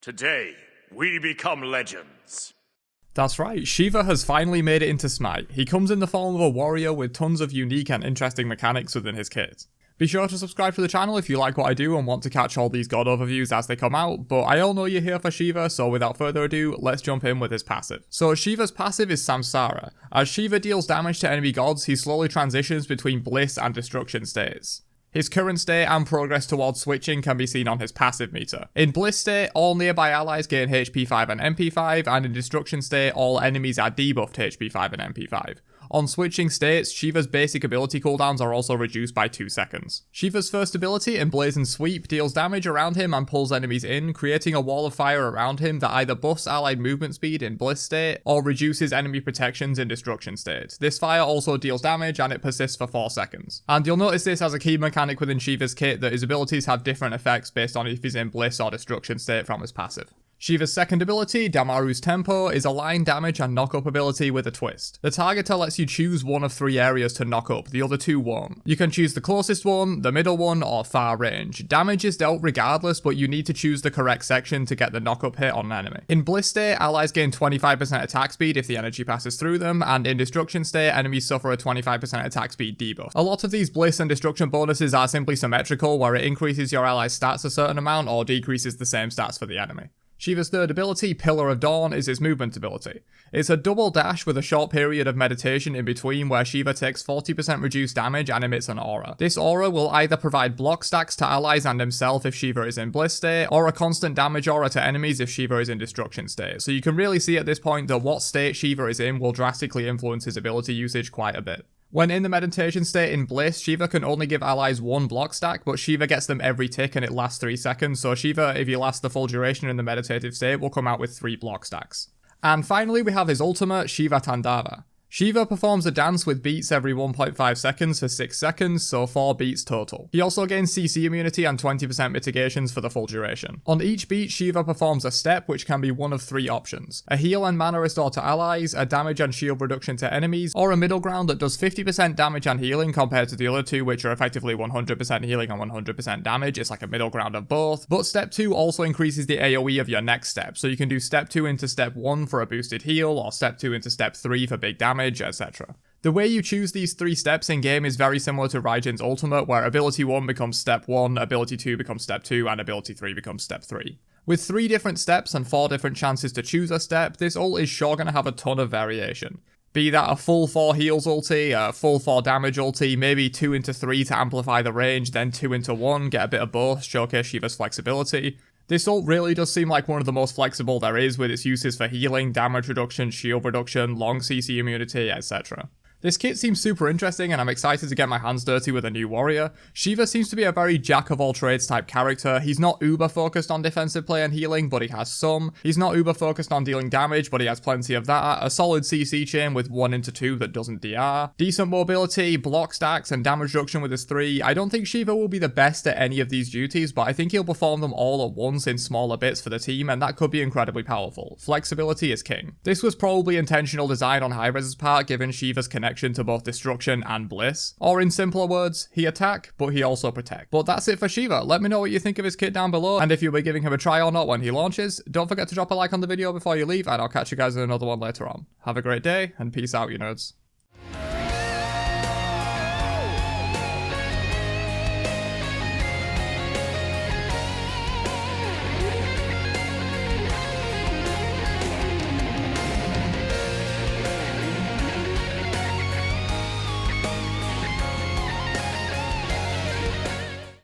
Today, we become legends. That's right, Shiva has finally made it into Smite. He comes in the form of a warrior with tons of unique and interesting mechanics within his kit. Be sure to subscribe to the channel if you like what I do and want to catch all these god overviews as they come out, but I all know you're here for Shiva, so without further ado, let's jump in with his passive. So Shiva's passive is Samsara. As Shiva deals damage to enemy gods, he slowly transitions between bliss and destruction states. His current state and progress towards switching can be seen on his passive meter. In Bliss state, all nearby allies gain HP 5 and MP 5, and in Destruction state, all enemies are debuffed HP 5 and MP 5. On switching states, Shiva's basic ability cooldowns are also reduced by 2 seconds. Shiva's first ability, Emblazoned Sweep, deals damage around him and pulls enemies in, creating a wall of fire around him that either buffs allied movement speed in Bliss state, or reduces enemy protections in Destruction state. This fire also deals damage and it persists for 4 seconds. And you'll notice this as a key mechanic within Shiva's kit, that his abilities have different effects based on if he's in Bliss or Destruction state from his passive. Shiva's second ability, Damaru's Tempo, is a line damage and knock up ability with a twist. The targeter lets you choose one of 3 areas to knock up, the other 2 won't. You can choose the closest one, the middle one, or far range. Damage is dealt regardless, but you need to choose the correct section to get the knock up hit on an enemy. In Bliss state, allies gain 25% attack speed if the energy passes through them, and in Destruction state, enemies suffer a 25% attack speed debuff. A lot of these Bliss and Destruction bonuses are simply symmetrical, where it increases your ally's stats a certain amount or decreases the same stats for the enemy. Shiva's third ability, Pillar of Dawn, is his movement ability. It's a double dash with a short period of meditation in between where Shiva takes 40% reduced damage and emits an aura. This aura will either provide block stacks to allies and himself if Shiva is in Bliss state, or a constant damage aura to enemies if Shiva is in Destruction state. So you can really see at this point that what state Shiva is in will drastically influence his ability usage quite a bit. When in the meditation state in Bliss, Shiva can only give allies 1 block stack, but Shiva gets them every tick and it lasts 3 seconds, so Shiva, if you last the full duration in the meditative state, will come out with 3 block stacks. And finally we have his ultimate, Shiva Tandava. Shiva performs a dance with beats every 1.5 seconds for 6 seconds, so 4 beats total. He also gains CC immunity and 20% mitigations for the full duration. On each beat, Shiva performs a step which can be one of 3 options: a heal and mana restore to allies, a damage and shield reduction to enemies, or a middle ground that does 50% damage and healing compared to the other 2 which are effectively 100% healing and 100% damage. It's like a middle ground of both. But step 2 also increases the AoE of your next step, so you can do step 2 into step 1 for a boosted heal, or step 2 into step 3 for big damage, etc. The way you choose these 3 steps in game is very similar to Raijin's ultimate, where ability 1 becomes step 1, ability 2 becomes step 2, and ability 3 becomes step 3. With 3 different steps and 4 different chances to choose a step, this ult is sure going to have a ton of variation. Be that a full 4 heals ulti, a full 4 damage ulti, maybe 2 into 3 to amplify the range, then 2 into 1, get a bit of both, showcase Shiva's flexibility. This ult really does seem like one of the most flexible there is, with its uses for healing, damage reduction, shield reduction, long CC immunity, etc. This kit seems super interesting and I'm excited to get my hands dirty with a new warrior. Shiva seems to be a very jack-of-all-trades type character. He's not uber focused on defensive play and healing, but he has some. He's not uber focused on dealing damage, but he has plenty of that. A solid CC chain with 1 into 2 that doesn't DR. Decent mobility, block stacks, and damage reduction with his 3. I don't think Shiva will be the best at any of these duties, but I think he'll perform them all at once in smaller bits for the team, and that could be incredibly powerful. Flexibility is king. This was probably intentional design on Hi-Rez's part, given Shiva's connection to both Destruction and Bliss. Or in simpler words, he attack, but he also protect. But that's it for Shiva. Let me know what you think of his kit down below, and if you'll be giving him a try or not when he launches. Don't forget to drop a like on the video before you leave, and I'll catch you guys in another one later on. Have a great day, and peace out, you nerds.